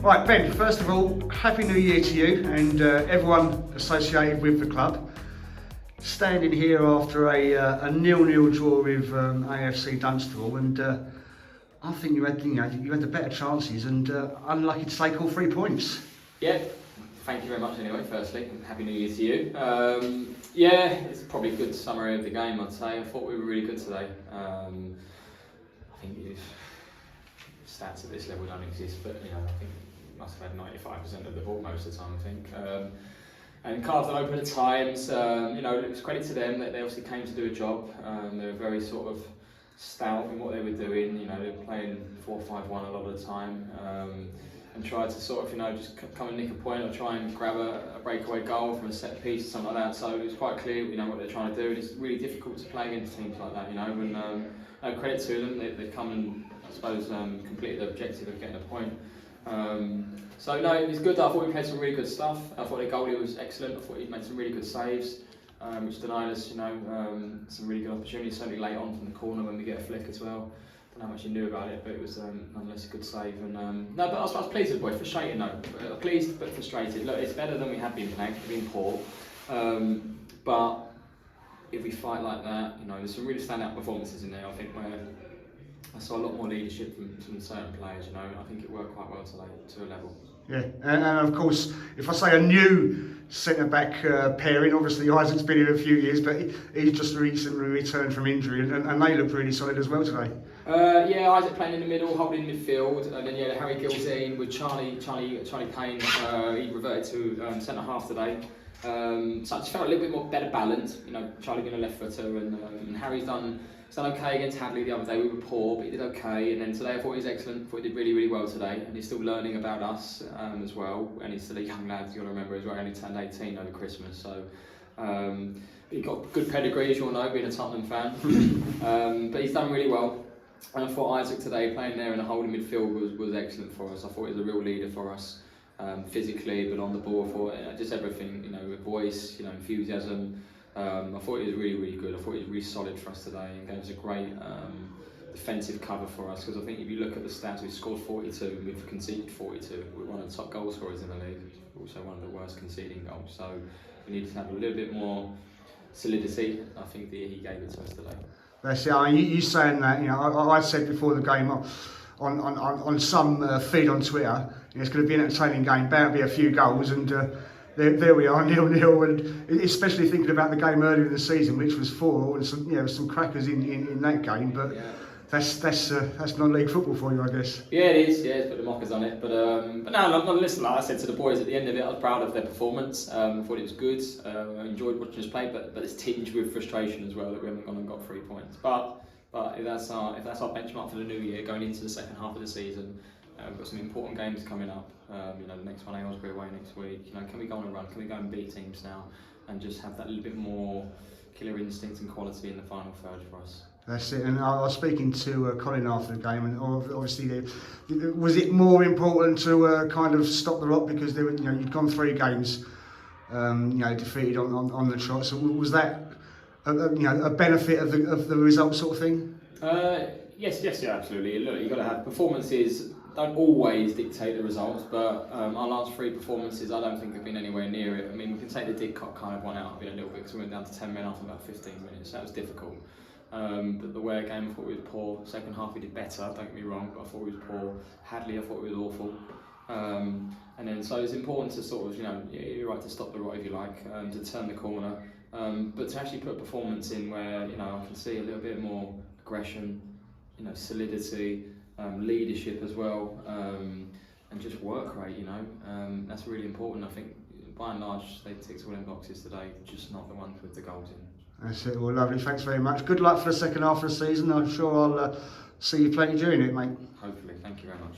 Right, Ben, first of all, Happy New Year to you and everyone associated with the club. Standing here after a 0-0 draw with AFC DUNSTABLE, and I think you had the better chances and unlucky to take all 3 points. Yeah, thank you very much anyway, firstly. Happy New Year to you. Yeah, it's probably a good summary of the game, I'd say. I thought we were really good today. I think stats at this level don't exist, but I think we must have had 95% of the ball most of the time, I think. And cards that open at times, it's credit to them that they obviously came to do a job. They were very sort of stout in what they were doing. They were playing 4-5-1 a lot of the time, and tried to sort of just come and nick a point or try and grab a breakaway goal from a set piece or something like that. So it was quite clear what they're trying to do, and it's really difficult to play against teams like that. And credit to them, they've come and I suppose completed the objective of getting a point. So no, it was good. I thought we played some really good stuff. I thought the goalie was excellent. I thought he made some really good saves, which denied us, some really good opportunities. Certainly late on from the corner when we get a flick as well. I don't know how much you knew about it, but it was nonetheless a good save. And no, but I was pleased with the boys. Frustrated, no, pleased but frustrated. Look, it's better than we have been playing. We've been poor, but if we fight like that, there's some really standout performances in there. I think where I saw a lot more leadership from certain players. I think it worked quite well today to a level. Yeah, and of course, if I say a new centre-back pairing, obviously Isaac's been here a few years, but he's just recently returned from injury, and they look really solid as well today. Yeah, Isaac playing in the middle, holding midfield, and then Harry Gilsey with Charlie Payne. He reverted to centre half today. So I just felt a little bit more better balanced. Charlie being a left footer, and Harry's done okay against Hadley the other day. We were poor, but he did okay. And then today I thought he was excellent. I thought he did really, really well today. And he's still learning about us as well. And he's still a young lad, you got to remember as well. He only turned 18 over Christmas. So he got good pedigree, as you all know, being a Tottenham fan. But he's done really well. And I thought Isaac today, playing there in the holding midfield, was excellent for us. I thought he was a real leader for us, physically, but on the ball. I thought just everything, with voice, enthusiasm. I thought he was really, really good. I thought he was really solid for us today and gave us a great defensive cover for us, because I think if you look at the stats, we've scored 42 and we've conceded 42. We're one of the top goal scorers in the league, also one of the worst conceding goals. So we needed to have a little bit more solidity. I think he gave it to us today. That's it. I mean, you saying that, I said before the game on some feed on Twitter, it's going to be an entertaining game, bound to be a few goals, and there we are, 0-0, and especially thinking about the game earlier in the season, which was 4, and some crackers in that game, but yeah. That's non-league football for you, I guess. Yeah, it is. Yeah, it's put the mockers on it, but no, listen. Like I said to the boys at the end of it, I was proud of their performance. I thought it was good. I enjoyed watching us play, but it's tinged with frustration as well that we haven't gone and got 3 points. But if that's our benchmark for the new year, going into the second half of the season. We've got some important games coming up. The next one, Aylesbury away next week. Can we go on a run? Can we go and beat teams now, and just have that little bit more killer instinct and quality in the final third for us? That's it. And I was speaking to Colin after the game, and obviously, was it more important to kind of stop the rot because you'd gone 3 games, defeated on the trot. So was that a benefit of the result sort of thing? Yes, yeah, absolutely. Look, you've got to have performances. Don't always dictate the results, but our last 3 performances I don't think have been anywhere near it. I mean, we can take the Didcot kind of one out a little bit because we went down to 10 men after about 15 minutes. That was difficult. But the Ware game, I thought we was poor. Second half we did better, don't get me wrong, but I thought we was poor. Hadley, I thought we was awful. And then so it's important to sort of, you're right to stop the rot if you like, to turn the corner, but to actually put a performance in where, I can see a little bit more aggression, solidity, leadership as well, and just work rate. That's really important. I think by and large they ticked all them boxes today, just not the ones with the goals in. That's it. Well, lovely. Thanks very much. Good luck for the second half of the season. I'm sure I'll see you plenty during it, mate. Hopefully. Thank you very much.